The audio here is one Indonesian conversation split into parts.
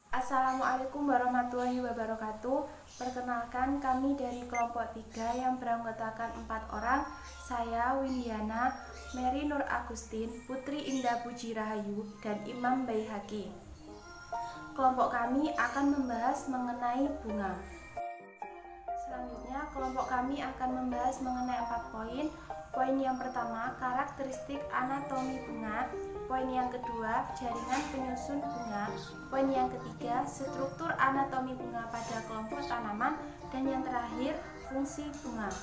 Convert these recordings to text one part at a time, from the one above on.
Assalamualaikum warahmatullahi wabarakatuh. Perkenalkan, kami dari kelompok 3 yang beranggotakan 4 orang. Saya Windiana, Mary Nur Agustin, Putri Indah Puji Rahayu, dan Imam Baihaqi. Kelompok kami akan membahas mengenai bunga. Selanjutnya, kelompok kami akan membahas mengenai 4 poin. Poin yang pertama, karakteristik anatomi bunga. Poin yang kedua, jaringan penyusun bunga. Poin yang ketiga, struktur anatomi bunga pada kelompok tanaman. Dan yang terakhir, fungsi bunga.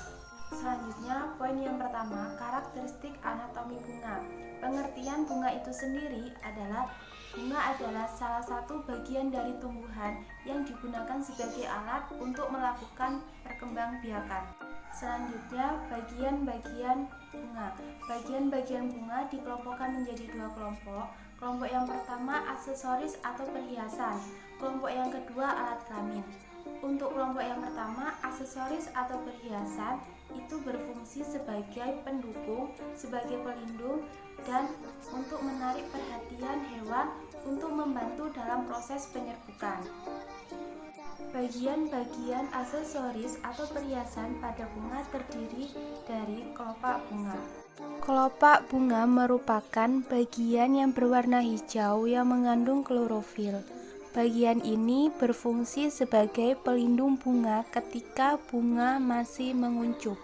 Selanjutnya, poin yang pertama, karakteristik anatomi bunga. Pengertian bunga itu sendiri adalah bunga adalah salah satu bagian dari tumbuhan yang digunakan sebagai alat untuk melakukan perkembangbiakan. Selanjutnya, bagian-bagian bunga. Bagian-bagian bunga dikelompokkan menjadi 2 kelompok. Kelompok yang pertama, aksesoris atau perhiasan. Kelompok yang kedua, alat kelamin. Untuk kelompok yang pertama, aksesoris atau perhiasan itu berfungsi sebagai pendukung, sebagai pelindung, dan untuk menarik perhatian hewan untuk membantu dalam proses penyerbukan. Bagian-bagian aksesoris atau perhiasan pada bunga terdiri dari kelopak bunga. Kelopak bunga merupakan bagian yang berwarna hijau yang mengandung klorofil. Bagian ini berfungsi sebagai pelindung bunga ketika bunga masih menguncup.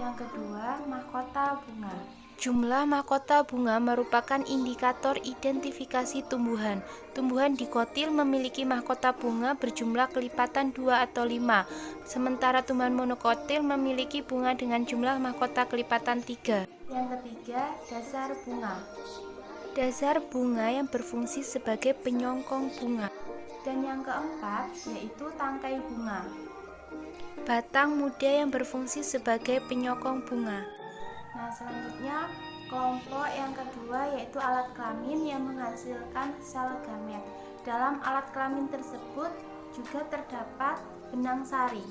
Yang kedua, mahkota bunga. Jumlah mahkota bunga merupakan indikator identifikasi tumbuhan. Tumbuhan dikotil memiliki mahkota bunga berjumlah kelipatan 2 atau 5, sementara tumbuhan monokotil memiliki bunga dengan jumlah mahkota kelipatan 3. Yang ketiga, dasar bunga. Dasar bunga yang berfungsi sebagai penyongkong bunga. Dan yang keempat, yaitu tangkai bunga. Batang muda yang berfungsi sebagai penyokong bunga. Nah, selanjutnya kelompok yang kedua yaitu alat kelamin yang menghasilkan sel gamet. Dalam alat kelamin tersebut juga terdapat benang sari.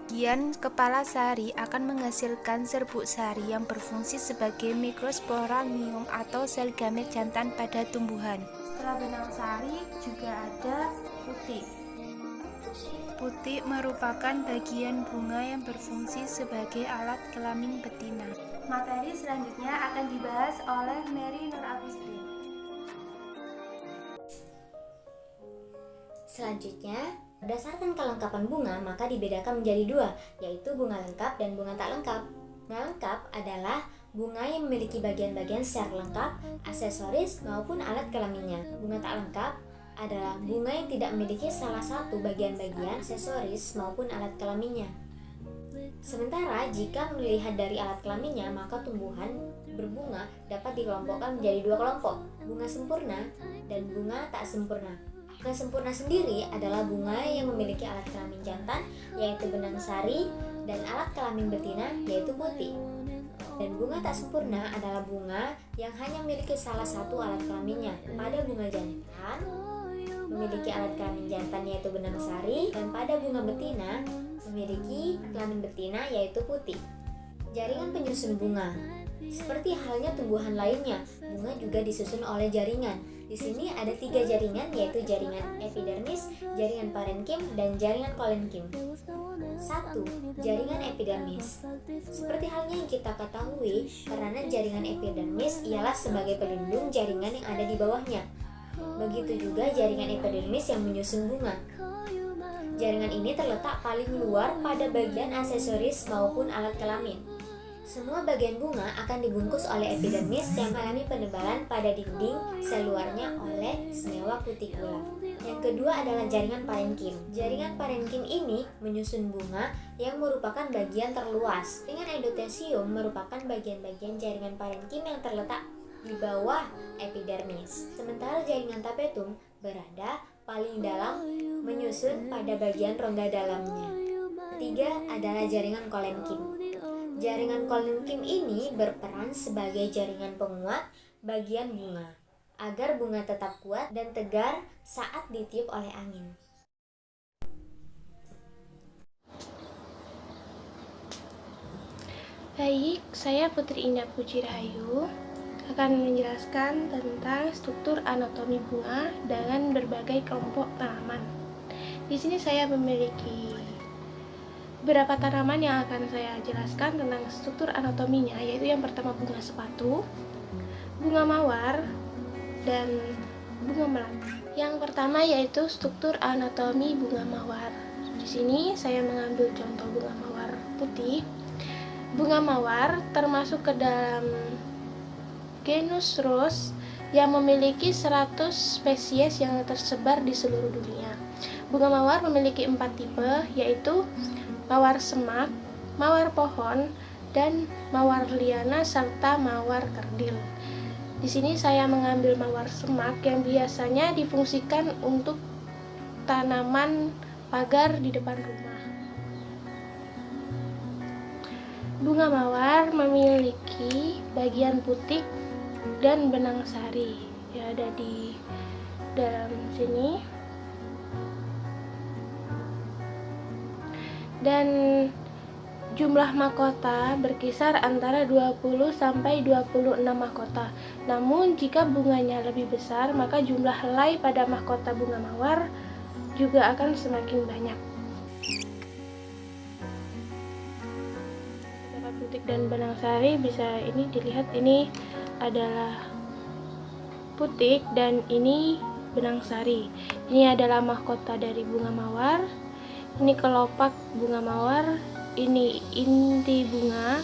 Bagian kepala sari akan menghasilkan serbuk sari yang berfungsi sebagai mikrosporangium atau sel gamet jantan pada tumbuhan. Setelah benang sari juga ada putik. Putik merupakan bagian bunga yang berfungsi sebagai alat kelamin betina. Materi selanjutnya akan dibahas oleh Mary Nur Agustin. Selanjutnya, berdasarkan kelengkapan bunga maka dibedakan menjadi 2, yaitu bunga lengkap dan bunga tak lengkap. Bunga lengkap adalah bunga yang memiliki bagian-bagian secara lengkap, aksesoris maupun alat kelaminnya. Bunga tak lengkap adalah bunga yang tidak memiliki salah satu bagian-bagian aksesoris maupun alat kelaminnya. Sementara jika melihat dari alat kelaminnya, maka tumbuhan berbunga dapat dikelompokkan menjadi 2 kelompok, bunga sempurna dan bunga tak sempurna. Bunga sempurna sendiri adalah bunga yang memiliki alat kelamin jantan, yaitu benang sari, dan alat kelamin betina, yaitu putik. Dan bunga tak sempurna adalah bunga yang hanya memiliki salah satu alat kelaminnya. Pada bunga jantan memiliki alat kelamin jantan yaitu benang sari, dan pada bunga betina memiliki kelamin betina yaitu putik. Jaringan penyusun bunga. Seperti halnya tumbuhan lainnya, bunga juga disusun oleh jaringan. Di sini ada 3 jaringan, yaitu jaringan epidermis, jaringan parenkim, dan jaringan kolenkim. 1. Jaringan epidermis. Seperti halnya yang kita ketahui, peranan jaringan epidermis ialah sebagai pelindung jaringan yang ada di bawahnya. Begitu juga jaringan epidermis yang menyusun bunga. Jaringan ini terletak paling luar pada bagian aksesoris maupun alat kelamin. Semua bagian bunga akan dibungkus oleh epidermis yang mengalami penebalan pada dinding sel luarnya oleh senyawa kutikula. Yang kedua adalah jaringan parenkim. Jaringan parenkim ini menyusun bunga yang merupakan bagian terluas, dengan endotesium merupakan bagian-bagian jaringan parenkim yang terletak di bawah epidermis. Sementara jaringan tapetum berada paling dalam, menyusun pada bagian rongga dalamnya. Ketiga adalah jaringan kolenkim. Jaringan kolenkim ini berperan sebagai jaringan penguat bagian bunga, agar bunga tetap kuat dan tegar saat ditiup oleh angin. Baik, saya Putri Indah Puji Rahayu akan menjelaskan tentang struktur anatomi bunga dengan berbagai kelompok tanaman. Di sini saya memiliki beberapa tanaman yang akan saya jelaskan tentang struktur anatominya, yaitu yang pertama bunga sepatu, bunga mawar, dan bunga melati. Yang pertama yaitu struktur anatomi bunga mawar. Di sini saya mengambil contoh bunga mawar putih. Bunga mawar termasuk ke dalam genus Rose yang memiliki 100 spesies yang tersebar di seluruh dunia. Bunga mawar memiliki 4 tipe, yaitu mawar semak, mawar pohon, dan mawar liana serta mawar kerdil. Di sini saya mengambil mawar semak yang biasanya difungsikan untuk tanaman pagar di depan rumah. Bunga mawar memiliki bagian putik dan benang sari, ya ada di dalam sini. Dan jumlah mahkota berkisar antara 20 sampai 26 mahkota. Namun jika bunganya lebih besar, maka jumlah helai pada mahkota bunga mawar juga akan semakin banyak. Putik dan benang sari bisa ini dilihat, ini adalah putik dan ini benang sari. Ini adalah mahkota dari bunga mawar. Ini kelopak bunga mawar, ini inti bunga,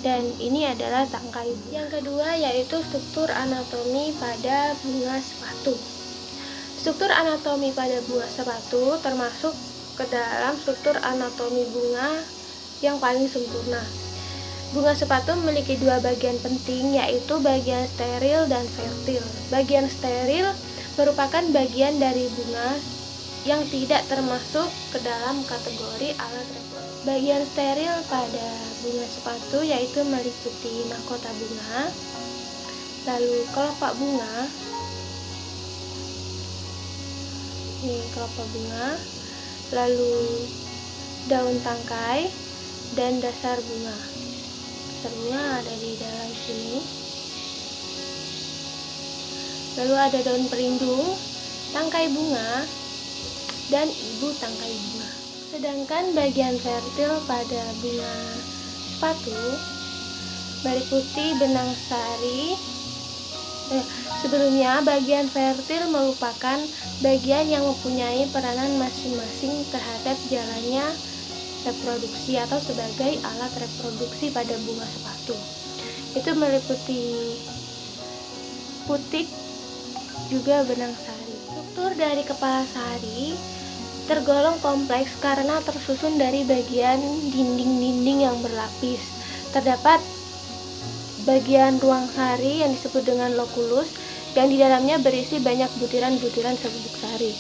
dan ini adalah tangkai. Yang kedua yaitu struktur anatomi pada bunga sepatu. Struktur anatomi pada bunga sepatu termasuk ke dalam struktur anatomi bunga yang paling sempurna. Bunga sepatu memiliki 2 bagian penting, yaitu bagian steril dan fertil. Bagian steril merupakan bagian dari bunga yang tidak termasuk ke dalam kategori alat reproduksi. Bagian steril pada bunga sepatu yaitu meliputi mahkota bunga, lalu kelopak bunga, ini kelopak bunga, lalu daun tangkai, dan dasar bunga. Dasar bunga ada di dalam sini. Lalu ada daun pelindung, tangkai bunga, dan ibu tangkai bunga. Sedangkan bagian fertil pada bunga sepatu meliputi benang sari. Sebelumnya, bagian fertil merupakan bagian yang mempunyai peranan masing-masing terhadap jalannya reproduksi atau sebagai alat reproduksi pada bunga sepatu. Itu meliputi putik, juga benang sari. Struktur dari kepala sari tergolong kompleks karena tersusun dari bagian dinding-dinding yang berlapis. Terdapat bagian ruang sari yang disebut dengan loculus, yang di dalamnya berisi banyak butiran-butiran serbuk sari.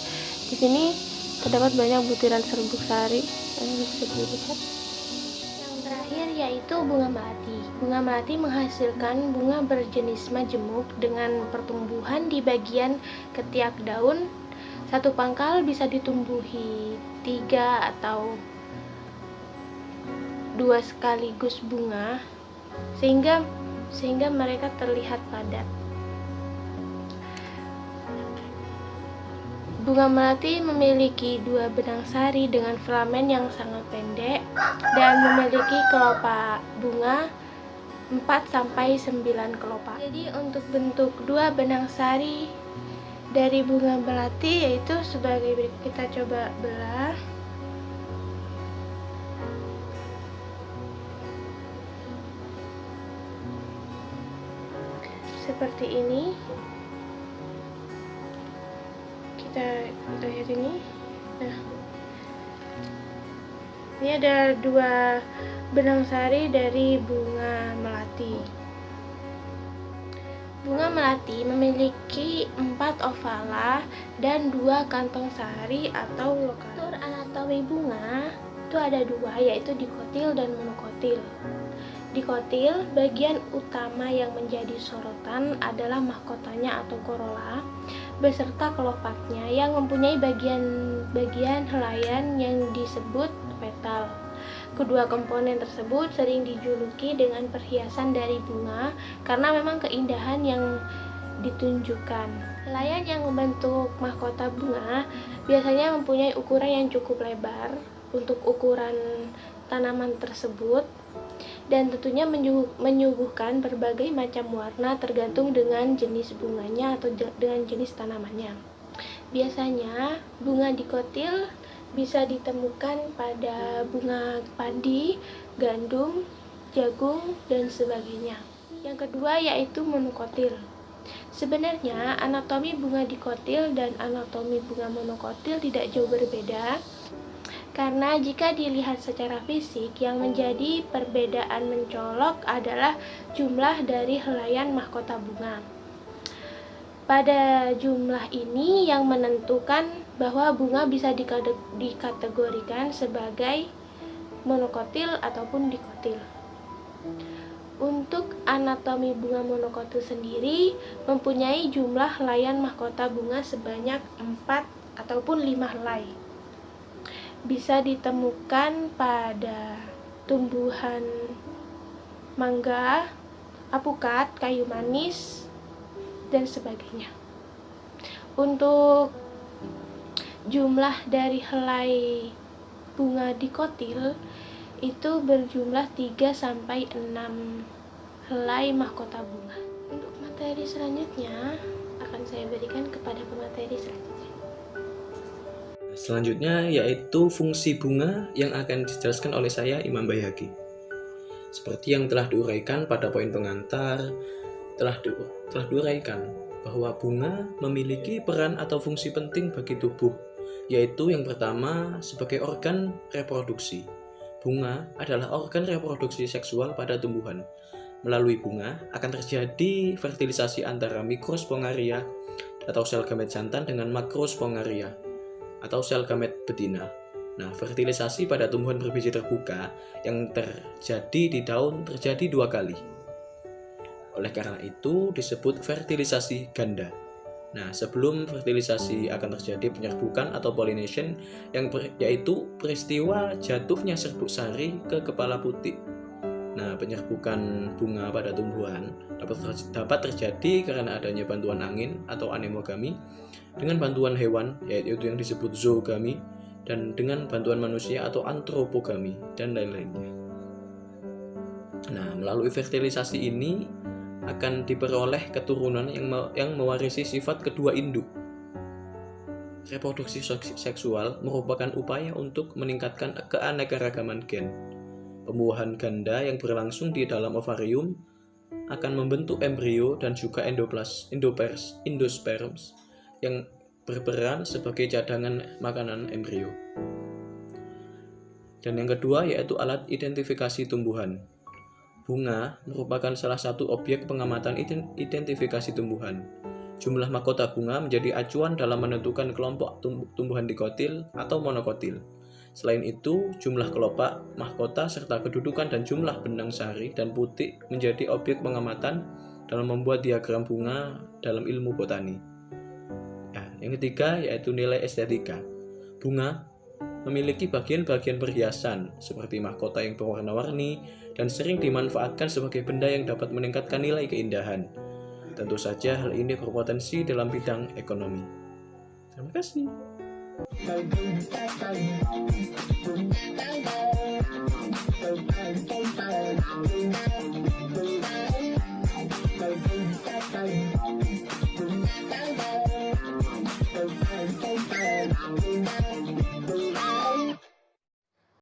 Di sini terdapat banyak butiran serbuk sari yang bisa dilihat. Yang terakhir yaitu bunga melati. Bunga melati menghasilkan bunga berjenis majemuk dengan pertumbuhan di bagian ketiak daun. Satu pangkal bisa ditumbuhi 3 atau 2 sekaligus bunga, sehingga mereka terlihat padat. Bunga melati memiliki 2 benang sari dengan filamen yang sangat pendek dan memiliki kelopak bunga 4-9 kelopak. Jadi untuk bentuk 2 benang sari dari bunga melati yaitu sebagai berikut. Kita coba belah. Seperti ini. Kita lihat ini. Nah, ini ada 2 benang sari dari bunga melati. Bunga melati memiliki 4 ovala dan 2 kantong sari atau lokal. Struktur anatomi bunga itu ada 2, yaitu dikotil dan monokotil. Dikotil, bagian utama yang menjadi sorotan adalah mahkotanya atau corolla beserta kelopaknya yang mempunyai bagian helaian yang disebut petal. Kedua komponen tersebut sering dijuluki dengan perhiasan dari bunga karena memang keindahan yang ditunjukkan. Helaian yang membentuk mahkota bunga biasanya mempunyai ukuran yang cukup lebar untuk ukuran tanaman tersebut dan tentunya menyuguhkan berbagai macam warna tergantung dengan jenis bunganya atau dengan jenis tanamannya. Biasanya bunga dikotil bisa ditemukan pada bunga padi, gandum, jagung, dan sebagainya. Yang kedua yaitu monokotil. Sebenarnya anatomi bunga dikotil dan anatomi bunga monokotil tidak jauh berbeda, karena jika dilihat secara fisik yang menjadi perbedaan mencolok adalah jumlah dari helaian mahkota bunga. Pada jumlah ini yang menentukan bahwa bunga bisa dikategorikan sebagai monokotil ataupun dikotil. Untuk anatomi bunga monokotil sendiri mempunyai jumlah helaian mahkota bunga sebanyak 4 ataupun 5 helai. Bisa ditemukan pada tumbuhan mangga, apukat, kayu manis, dan sebagainya. Untuk jumlah dari helai bunga dikotil itu berjumlah 3-6 helai mahkota bunga. Untuk materi selanjutnya akan saya berikan kepada pemateri selanjutnya. Selanjutnya yaitu fungsi bunga yang akan dijelaskan oleh saya, Imam Baihaqi. Seperti yang telah diuraikan pada poin pengantar, telah diuraikan bahwa bunga memiliki peran atau fungsi penting bagi tubuh, yaitu yang pertama sebagai organ reproduksi. Bunga adalah organ reproduksi seksual pada tumbuhan. Melalui bunga akan terjadi fertilisasi antara mikrospongaria atau sel gamet jantan dengan makrospongaria atau sel gamet betina. Nah, fertilisasi pada tumbuhan berbiji terbuka yang terjadi di daun terjadi 2 kali. Oleh karena itu disebut fertilisasi ganda. Nah, sebelum fertilisasi akan terjadi penyerbukan atau pollination yaitu peristiwa jatuhnya serbuk sari ke kepala putik. Nah, penyerbukan bunga pada tumbuhan dapat terjadi karena adanya bantuan angin atau anemogami, dengan bantuan hewan yaitu yang disebut zoogami, dan dengan bantuan manusia atau antropogami, dan lain-lainnya. Nah, melalui fertilisasi ini akan diperoleh keturunan yang mewarisi sifat kedua induk. Reproduksi seksual merupakan upaya untuk meningkatkan keanekaragaman gen. Pembuahan ganda yang berlangsung di dalam ovarium akan membentuk embrio dan juga endosperms yang berperan sebagai cadangan makanan embrio. Dan yang kedua yaitu alat identifikasi tumbuhan. Bunga merupakan salah satu objek pengamatan identifikasi tumbuhan. Jumlah mahkota bunga menjadi acuan dalam menentukan kelompok tumbuhan dikotil atau monokotil. Selain itu, jumlah kelopak, mahkota, serta kedudukan dan jumlah benang sari dan putik menjadi objek pengamatan dalam membuat diagram bunga dalam ilmu botani. Nah, yang ketiga yaitu nilai estetika. Bunga memiliki bagian-bagian perhiasan seperti mahkota yang berwarna-warni dan sering dimanfaatkan sebagai benda yang dapat meningkatkan nilai keindahan. Tentu saja hal ini berpotensi dalam bidang ekonomi. Terima kasih.